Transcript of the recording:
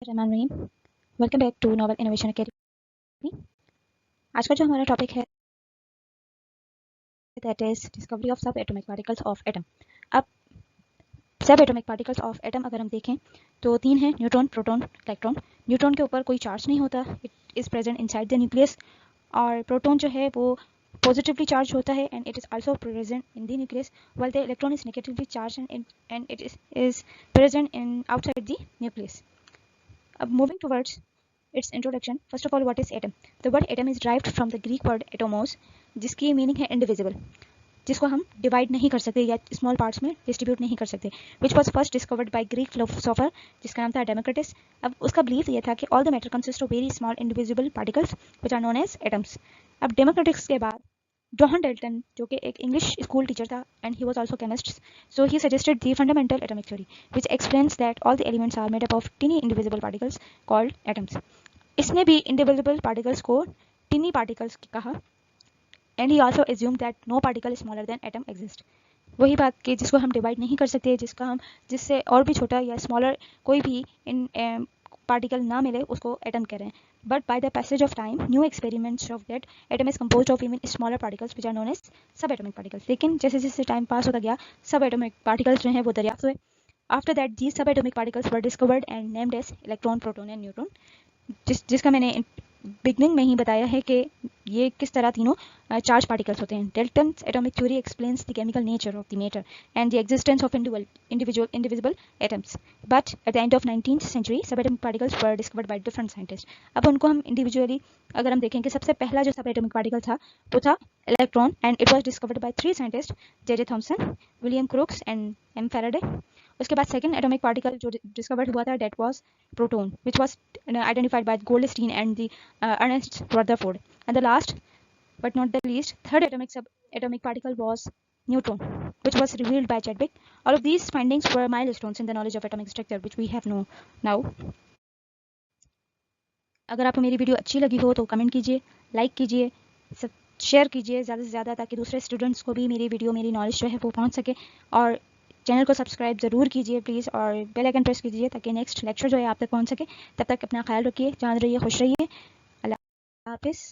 Rahman Rahim. Welcome back to novel innovation academy. आज का जो हमारा टॉपिक है that is discovery of subatomic particles of atom. अब subatomic particles of atom अगर हम देखें तो तीन हैं, न्यूट्रॉन, प्रोटॉन, इलेक्ट्रॉन। न्यूट्रॉन के ऊपर कोई चार्ज नहीं होता, it is present inside the nucleus. और प्रोटॉन जो है वो पॉजिटिवली चार्ज होता है and it is also present in the nucleus, while the electron is negatively charge and it is present in outside the nucleus. अब moving towards its introduction, first of all, what is atom? The word atom is derived from the Greek word atomos, जिसकी meaning है indivisible, जिसको हम divide नहीं कर सकते या small parts में डिस्ट्रीब्यूट नहीं कर सकते, which was first discovered by Greek philosopher जिसका नाम था डेमोक्रिटस। अब उसका बिलीफ ये था कि all the matter consist of very small indivisible particles which are known as atoms. अब डेमोक्रिटस के बाद जॉन डाल्टन, जो कि एक इंग्लिश स्कूल टीचर था and he was also chemist, so he suggested the fundamental atomic theory which explains that all the elements are made up of tiny indivisible particles called atoms. इसने भी indivisible particles को tiny particles कहा and he also assume that no particle smaller than atom exist. वही बात कि जिसको हम divide नहीं कर सकते, जिससे और भी छोटा या स्मॉलर कोई भी इन पार्टिकल ना मिले, उसको एटम कह रहे हैं। But by the passage of time new experiments of that atom is composed of even smaller particles which are known as subatomic particles. लेकिन जैसे जैसे टाइम पास होता गया, सब एटॉमिक पार्टिकल्स जो हैं वो दरियाफ्त हुए। After that these subatomic particles were discovered and named as electron, proton and neutron, जिसका मैंने बिगनिंग में ही बताया है कि ये किस तरह तीनों चार्ज पार्टिकल्स होते हैं। Dalton's atomic theory explains the chemical nature of the matter and the existence of indivisible atoms. But at the end of 19th century subatomic particles were discovered by different scientist. अब उनको हम individually अगर हम देखें कि सबसे पहला जो सब एटॉमिक पार्टिकल था वो था electron and it was discovered by 3 scientist, J Thomson, William Crookes and M Faraday. उसके बाद सेकंड एटॉमिक पार्टिकल जो डिस्कवर्ड हुआ था that was proton, which was identified by Goldstein and the Ernest Rutherford. And the last but not the least, third atomic particle was neutron, which was revealed by Chadwick. All of these findings were milestones in the knowledge of atomic structure, which we have known now. अगर आपको मेरी video अच्छी लगी हो तो comment कीजिए, like कीजिए, share कीजिए ज़्यादा से ज़्यादा, ताकि दूसरे स्टूडेंट्स को भी मेरी वीडियो, मेरी नॉलेज जो है वो पहुंच सके। और चैनल को सब्सक्राइब ज़रूर कीजिए प्लीज़, और बेल आइकन प्रेस कीजिए ताकि नेक्स्ट लेक्चर जो है आप तक पहुंच सके। तब तक अपना ख्याल रखिए, चांद रहिए, खुश रहिए, अल्लाह हाफिज़।